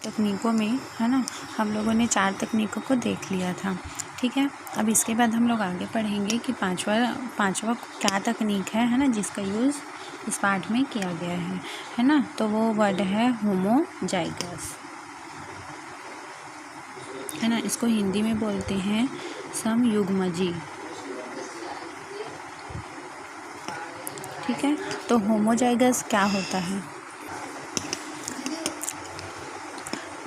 तकनीकों में, है ना, हम लोगों ने 4 तकनीकों को देख लिया था। ठीक है, अब इसके बाद हम लोग आगे पढ़ेंगे कि पांचवा क्या तकनीक है ना, जिसका यूज़ इस पाठ में किया गया है ना। तो वो वर्ड है होमोजाइगस, है ना। इसको हिंदी में बोलते हैं समयुग्मजी। ठीक है, तो होमोजाइगस क्या होता है?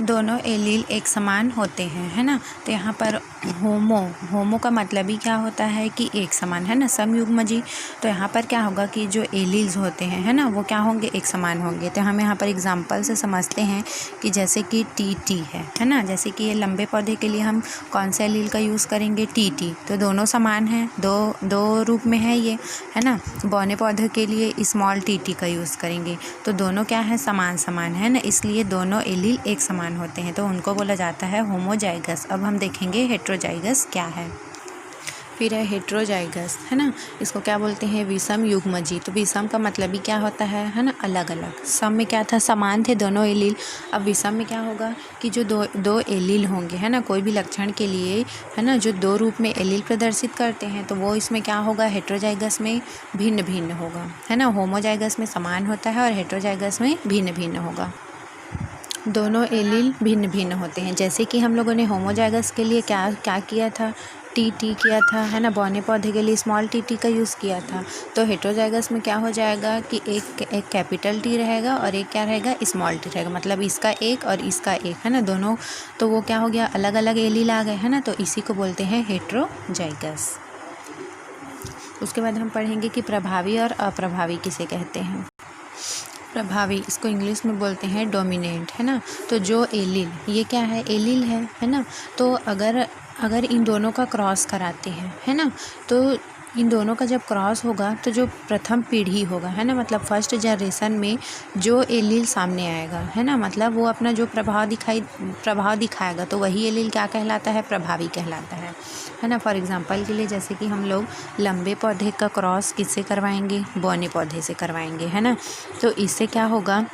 दोनों एलील एक समान होते हैं, है ना। तो यहाँ पर होमो का मतलब ही क्या होता है कि एक समान, है ना। समयुग्मजी, तो यहाँ पर क्या होगा कि जो एलील्स होते हैं, है ना, वो क्या होंगे, एक समान होंगे। तो हम यहाँ पर एग्जांपल से समझते हैं कि जैसे कि टी है ना। जैसे कि ये लंबे पौधे के लिए हम कौन से एलील का यूज़ करेंगे, टी। तो दोनों समान हैं, दो रूप में है ये, है ना। बौने पौधे के लिए स्मॉल टी का यूज़ करेंगे। तो दोनों क्या है, समान है ना, इसलिए दोनों एलील एक समान होते हैं, तो उनको बोला जाता है होमोजाइगस। अब हम देखेंगे हेट्रोजाइगस क्या है। फिर है हेट्रोजाइगस, है ना। इसको क्या बोलते हैं, विषम युग्मजी। तो विषम का मतलब ही क्या होता है ना, अलग अलग। सम में क्या था, समान थे दोनों एलील। अब विषम में क्या होगा कि जो दो एलील होंगे, है ना, कोई भी लक्षण के लिए, है ना, जो दो रूप में एलील प्रदर्शित करते हैं, तो वो इसमें क्या होगा, हेट्रोजाइगस में भिन्न भिन्न होगा, है ना। होमोजाइगस में समान होता है और हेट्रोजाइगस में भिन्न भिन्न होगा। दोनों एलील भिन्न भिन्न होते हैं। जैसे कि हम लोगों ने होमोजाइगस के लिए क्या किया था, टी किया था, है ना। बौने पौधे के लिए स्मॉल टी का यूज़ किया था। तो हेट्रोजाइगस में क्या हो जाएगा कि एक कैपिटल टी रहेगा और एक क्या रहेगा, स्मॉल टी रहेगा। मतलब इसका एक और इसका एक, है ना, दोनों। तो वो क्या हो गया, अलग अलग एलील आ गए, है ना। तो इसी को बोलते हैं हेट्रोजाइगस। उसके बाद हम पढ़ेंगे कि प्रभावी और अप्रभावी किसे कहते हैं। प्रभावी, इसको इंग्लिश में बोलते हैं डोमिनेंट, है ना। तो जो एलील, ये क्या है, एलील है ना। तो अगर इन दोनों का क्रॉस कराते हैं, है ना, तो इन दोनों का जब क्रॉस होगा तो जो प्रथम पीढ़ी होगा, है ना, मतलब फर्स्ट जनरेशन में जो एलील सामने आएगा, है ना, मतलब वो अपना जो प्रभाव दिखाएगा, तो वही एलील क्या कहलाता है, प्रभावी कहलाता है ना। फॉर एग्जांपल के लिए जैसे कि हम लोग लंबे पौधे का क्रॉस किससे करवाएंगे, बौने पौधे से करवाएंगे, है ना। तो इससे क्या होगा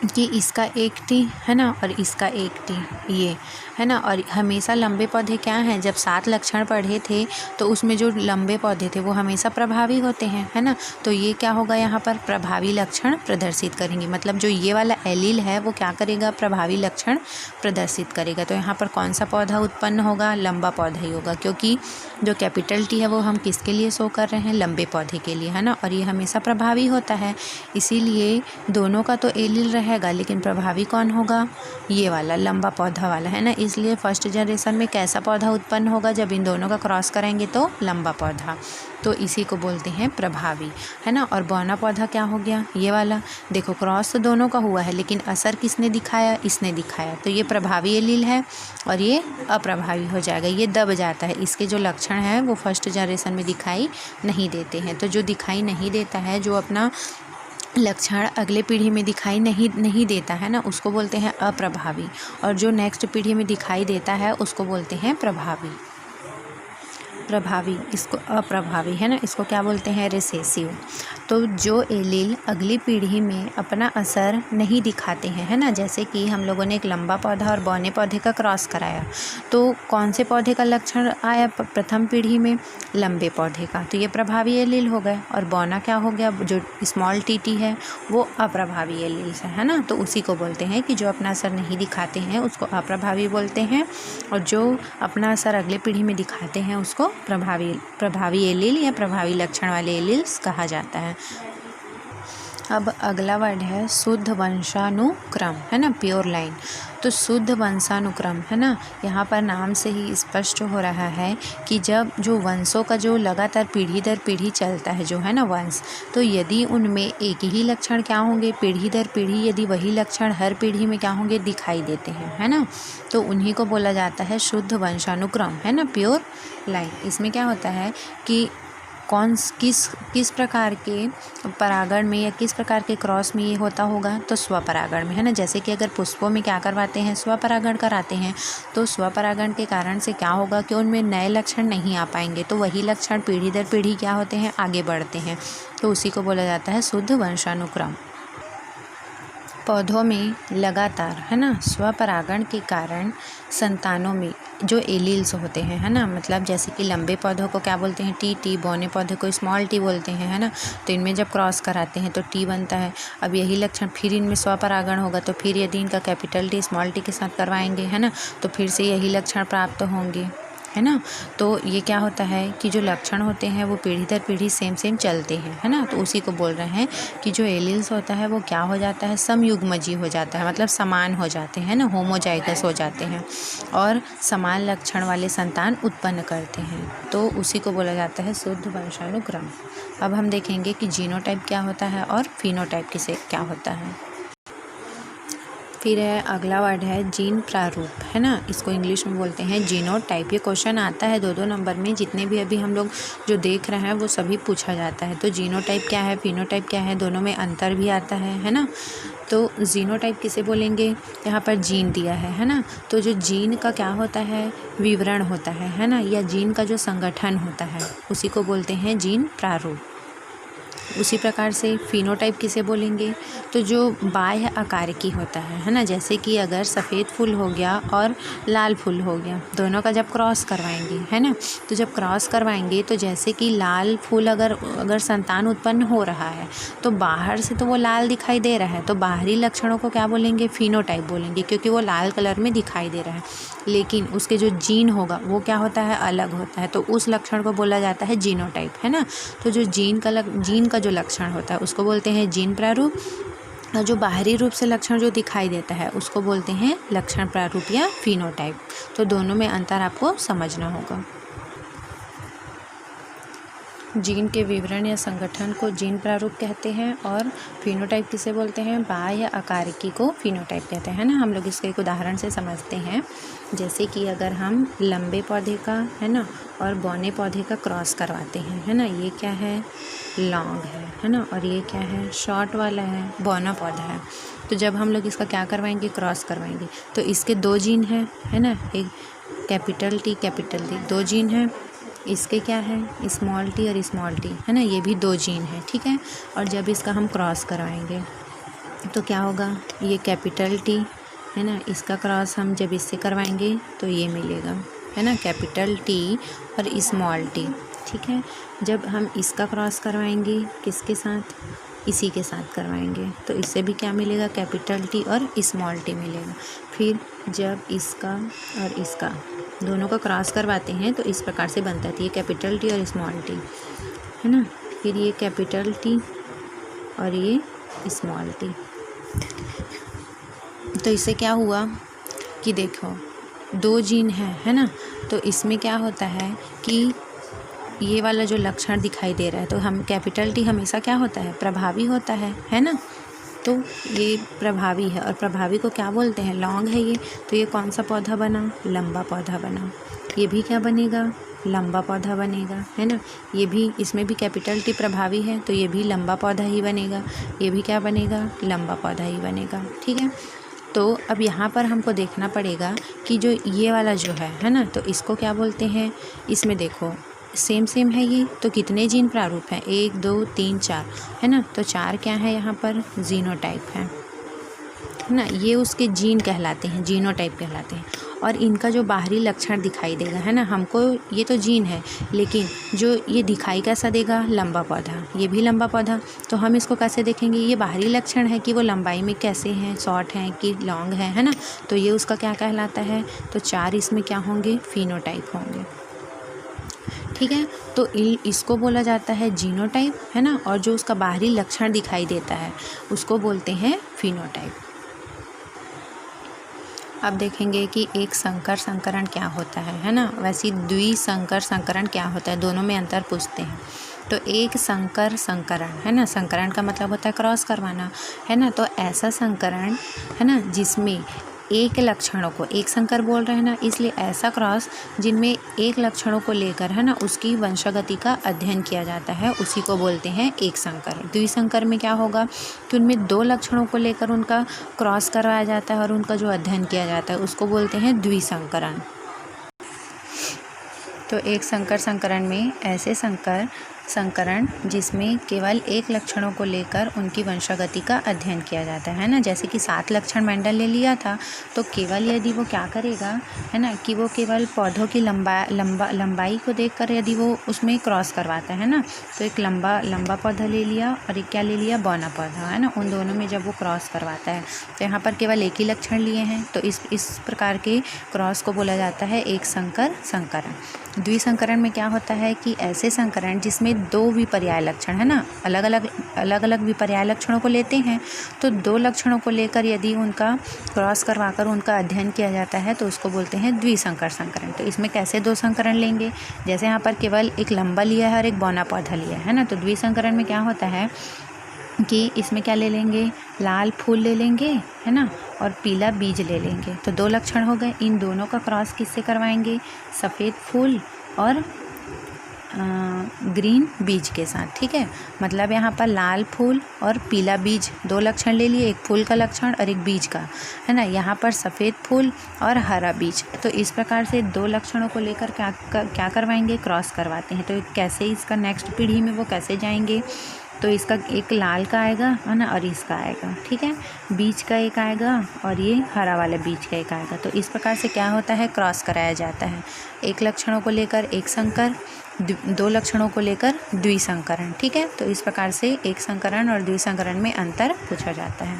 कि इसका एक टी, है ना, और इसका एक टी, ये, है ना। और हमेशा लंबे पौधे क्या हैं, जब 7 लक्षण पढ़े थे तो उसमें जो लंबे पौधे थे वो हमेशा प्रभावी होते हैं, है ना। तो ये क्या होगा, यहाँ पर प्रभावी लक्षण प्रदर्शित करेंगे। मतलब जो ये वाला एलील है वो क्या करेगा, प्रभावी लक्षण प्रदर्शित करेगा। तो यहाँ पर कौन सा पौधा उत्पन्न होगा, लंबा पौधा ही होगा, क्योंकि जो कैपिटल टी है वो हम किसके लिए शो कर रहे हैं, लंबे पौधे के लिए, है ना। और ये हमेशा प्रभावी होता है, इसीलिए दोनों का तो एलील रहेगा, लेकिन प्रभावी कौन होगा, ये वाला लंबा पौधा वाला, है ना। इसलिए फर्स्ट जनरेशन में कैसा पौधा उत्पन्न होगा, जब इन दोनों का क्रॉस कराएंगे तो लंबा पौधा। तो इसी को बोलते हैं प्रभावी, है ना। और बौना पौधा क्या हो गया, ये वाला। देखो क्रॉस तो दोनों का हुआ है, लेकिन असर किसने दिखाया, इसने दिखाया। तो ये प्रभावी एलील है और ये अप्रभावी हो जाएगा, ये दब जाता है। इसके जो लक्षण हैं वो फर्स्ट जनरेशन में दिखाई नहीं देते हैं। तो जो दिखाई नहीं देता है, जो अपना लक्षण अगले पीढ़ी में दिखाई नहीं देता है ना, उसको बोलते हैं अप्रभावी। और जो नेक्स्ट पीढ़ी में दिखाई देता है उसको बोलते हैं प्रभावी। इसको अप्रभावी, है ना, इसको क्या बोलते हैं, रिसेसिव। तो जो एलील अगली पीढ़ी में अपना असर नहीं दिखाते हैं, है ना। जैसे कि हम लोगों ने एक लंबा पौधा और बौने पौधे का क्रॉस कराया, तो कौन से पौधे का लक्षण आया प्रथम पीढ़ी में, लंबे पौधे का। तो ये प्रभावी एलील हो गए। और बौना क्या हो गया, जो स्मॉल टी है वो अप्रभावी एलील है ना। तो उसी को बोलते हैं कि जो अपना असर नहीं दिखाते हैं उसको अप्रभावी बोलते हैं, और जो अपना असर अगले पीढ़ी में दिखाते हैं उसको प्रभावी एलील या प्रभावी लक्षण वाले एलील्स कहा जाता है। अब अगला वर्ड है शुद्ध वंशानुक्रम, है ना, प्योर लाइन। तो शुद्ध वंशानुक्रम, है ना, यहाँ पर नाम से ही स्पष्ट हो रहा है कि जब जो वंशों का जो लगातार पीढ़ी दर पीढ़ी चलता है, जो है ना वंश, तो यदि उनमें एक ही लक्षण क्या होंगे, पीढ़ी दर पीढ़ी यदि वही लक्षण हर पीढ़ी में क्या होंगे, दिखाई देते हैं, है ना, तो उन्हीं को बोला जाता है शुद्ध वंशानुक्रम, है ना, प्योर लाइन। इसमें क्या होता है कि किस प्रकार के परागण में या किस प्रकार के क्रॉस में ये होता होगा, तो स्वपरागण में, है ना। जैसे कि अगर पुष्पों में क्या करवाते हैं, स्वपरागण कराते हैं, तो स्वपरागण के कारण से क्या होगा कि उनमें नए लक्षण नहीं आ पाएंगे, तो वही लक्षण पीढ़ी दर पीढ़ी क्या होते हैं, आगे बढ़ते हैं। तो उसी को बोला जाता है शुद्ध वंशानुक्रम। पौधों में लगातार, है ना, स्वपरागण के कारण संतानों में जो एलील्स होते हैं, है ना, मतलब जैसे कि लंबे पौधों को क्या बोलते हैं, टी, बौने पौधे को स्मॉल टी बोलते हैं, है ना। तो इनमें जब क्रॉस कराते हैं तो टी बनता है। अब यही लक्षण फिर इनमें स्वपरागण होगा, तो फिर यदि इनका कैपिटल टी स्मॉल टी के साथ करवाएंगे, है ना, तो फिर से यही लक्षण प्राप्त होंगे, है ना। तो ये क्या होता है कि जो लक्षण होते हैं वो पीढ़ी दर पीढ़ी सेम चलते हैं, है ना। तो उसी को बोल रहे हैं कि जो एलील्स होता है वो क्या हो जाता है, समयुग्मजी हो जाता है, मतलब समान हो जाते हैं ना, होमोजाइगस हो जाते हैं और समान लक्षण वाले संतान उत्पन्न करते हैं। तो उसी को बोला जाता है शुद्ध वंशानुक्रम। अब हम देखेंगे कि जीनोटाइप क्या होता है और फिनोटाइप किसे क्या होता है। फिर है अगला वर्ड है जीन प्रारूप, है ना, इसको इंग्लिश में बोलते हैं जीनोटाइप। ये क्वेश्चन आता है 2 नंबर में, जितने भी अभी हम लोग जो देख रहे हैं वो सभी पूछा जाता है। तो जीनोटाइप क्या है, फिनोटाइप क्या है, दोनों में अंतर भी आता है ना। तो जीनोटाइप किसे बोलेंगे, यहाँ पर जीन दिया है ना। तो जो जीन का क्या होता है, विवरण होता है ना, या जीन का जो संगठन होता है उसी को बोलते हैं जीन प्रारूप। उसी प्रकार से फिनोटाइप किसे बोलेंगे, तो जो बाह्य आकार की होता है ना, जैसे कि अगर सफ़ेद फूल हो गया और लाल फूल हो गया, दोनों का जब क्रॉस करवाएंगे, है ना, तो जब क्रॉस करवाएंगे तो जैसे कि लाल फूल अगर संतान उत्पन्न हो रहा है तो बाहर से तो वो लाल दिखाई दे रहा है, तो बाहरी लक्षणों को क्या बोलेंगे, फिनोटाइप बोलेंगे, क्योंकि वो लाल कलर में दिखाई दे रहा है। लेकिन उसके जो जीन होगा वो क्या होता है, अलग होता है, तो उस लक्षण को बोला जाता है जीनोटाइप, है ना। तो जो जीन का जो लक्षण होता है उसको बोलते हैं जीन प्रारूप, और जो बाहरी रूप से लक्षण जो दिखाई देता है उसको बोलते हैं लक्षण प्रारूप या फिनोटाइप। तो दोनों में अंतर आपको समझना होगा। जीन के विवरण या संगठन को जीन प्रारूप कहते हैं और फिनोटाइप किसे बोलते हैं, बाह्य आकारिकी को फिनोटाइप कहते हैं ना। हम लोग इसके एक उदाहरण से समझते हैं, जैसे कि अगर हम लंबे पौधे का, है ना, और बौने पौधे का क्रॉस करवाते हैं, है ना, ये क्या है, लॉन्ग है ना, और ये क्या है, शॉर्ट वाला है, बौना पौधा है। तो जब हम लोग इसका क्या करवाएंगे, क्रॉस करवाएंगे, तो इसके 2 जीन हैं, है ना, एक कैपिटल टी 2 जीन हैं, इसके क्या है, स्मॉल टी और स्मॉल टी, है ना, ये भी 2 जीन है, ठीक है। और जब इसका हम क्रॉस कराएंगे तो क्या होगा, ये कैपिटल टी, है ना, इसका क्रॉस हम जब इससे करवाएंगे तो ये मिलेगा, है ना, कैपिटल टी और स्मॉल टी, ठीक है। जब हम इसका क्रॉस करवाएंगे किसके साथ, इसी के साथ करवाएंगे, तो इससे भी क्या मिलेगा, कैपिटल टी और स्मॉल टी मिलेगा। फिर जब इसका और इसका दोनों का क्रॉस करवाते हैं तो इस प्रकार से बनता है, ये कैपिटल टी और स्मॉल टी, है ना, फिर ये कैपिटल टी और ये स्मॉल टी। तो इससे क्या हुआ कि देखो 2 जीन है ना, तो इसमें क्या होता है कि ये वाला जो लक्षण दिखाई दे रहा है, तो हम कैपिटल टी हमेशा क्या होता है, प्रभावी होता है ना। तो ये प्रभावी है और प्रभावी को क्या बोलते हैं, लॉन्ग है ये। तो ये कौन सा पौधा बना, लंबा पौधा बना। ये भी क्या बनेगा, लंबा पौधा बनेगा, है ना। ये भी, इसमें भी कैपिटल टी प्रभावी है, तो ये भी लंबा पौधा ही बनेगा। ये भी क्या बनेगा, लंबा पौधा ही बनेगा, ठीक है। तो अब यहाँ पर हमको देखना पड़ेगा कि जो ये वाला जो है ना, तो इसको क्या बोलते हैं। इसमें देखो सेम है ये, तो कितने जीन प्रारूप हैं, 1 2 3 4, है ना। तो 4 क्या है यहाँ पर, जीनोटाइप है ना। ये उसके जीन कहलाते हैं, जीनोटाइप कहलाते हैं। और इनका जो बाहरी लक्षण दिखाई देगा, है ना, हमको ये तो जीन है, लेकिन जो ये दिखाई कैसा देगा, लंबा पौधा, ये भी लंबा पौधा। तो हम इसको कैसे देखेंगे, ये बाहरी लक्षण है कि वो लंबाई में कैसे हैं, शॉर्ट हैं कि लॉन्ग है ना। तो ये उसका क्या कहलाता है, तो 4 इसमें क्या होंगे, फिनोटाइप होंगे, ठीक है। तो इसको बोला जाता है जीनोटाइप, है ना, और जो उसका बाहरी लक्षण दिखाई देता है उसको बोलते हैं फिनोटाइप। अब देखेंगे कि एक संकर संकरण क्या होता है ना, वैसे द्विसंकर संकरण क्या होता है, दोनों में अंतर पूछते हैं। तो एक संकर संकरण, है ना, संकरण का मतलब होता है क्रॉस करवाना, है ना। तो ऐसा संकरण, है ना, जिसमें एक लक्षणों को, एक संकर बोल रहे हैं ना, इसलिए ऐसा क्रॉस जिनमें एक लक्षणों को लेकर, है ना, उसकी वंशागति का अध्ययन किया जाता है, उसी को बोलते हैं एक संकर। द्विसंकर में क्या होगा कि उनमें 2 लक्षणों को लेकर उनका क्रॉस करवाया जाता है और उनका जो अध्ययन किया जाता है उसको बोलते हैं द्विसंकरण। तो एक संकर संकरण में ऐसे संकर संकरण जिसमें केवल एक लक्षणों को लेकर उनकी वंशागति का अध्ययन किया जाता है ना। जैसे कि 7 लक्षण मेंडल ने लिया था, तो केवल यदि वो क्या करेगा, है ना, कि वो केवल पौधों की लंबाई को देखकर यदि वो उसमें क्रॉस करवाता है ना, तो एक लंबा पौधा ले लिया और एक क्या ले लिया, बौना पौधा, है ना। उन दोनों में जब वो क्रॉस करवाता है तो यहाँ पर केवल एक ही लक्षण लिए हैं, तो इस प्रकार के क्रॉस को बोला जाता है एक संकर संकरण। द्विसंकरण में क्या होता है कि ऐसे संकरण जिसमें 2 विपर्याय लक्षण, है ना, अलग अलग विपर्याय लक्षणों को लेते हैं, तो 2 लक्षणों को लेकर यदि उनका क्रॉस करवाकर उनका अध्ययन किया जाता है तो उसको बोलते हैं द्विसंकर संकरण। तो इसमें कैसे 2 संकरण लेंगे, जैसे यहाँ पर केवल एक लंबा लिया है और एक बौना पौधा लिया है ना, तो द्विसंकरण में क्या होता है कि इसमें क्या ले लेंगे, लाल फूल ले लेंगे, है ना, और पीला बीज ले लेंगे, तो 2 लक्षण हो गए। इन दोनों का क्रॉस किससे करवाएंगे, सफ़ेद फूल और ग्रीन बीज के साथ, ठीक है। मतलब यहाँ पर लाल फूल और पीला बीज 2 लक्षण ले लिए, एक फूल का लक्षण और एक बीज का, है ना। यहाँ पर सफ़ेद फूल और हरा बीज, तो इस प्रकार से 2 लक्षणों को लेकर क्या करवाएंगे, क्रॉस करवाते हैं। तो कैसे इसका नेक्स्ट पीढ़ी में वो कैसे जाएंगे, तो इसका एक लाल का आएगा, है ना, और इसका आएगा, ठीक है, बीज का एक आएगा और ये हरा वाला बीज का एक आएगा। तो इस प्रकार से क्या होता है, क्रॉस कराया जाता है। एक लक्षणों को लेकर एक संकर, 2 लक्षणों को लेकर द्विसंकरण, ठीक है। तो इस प्रकार से एक संकरण और द्विसंकरण में अंतर पूछा जाता है।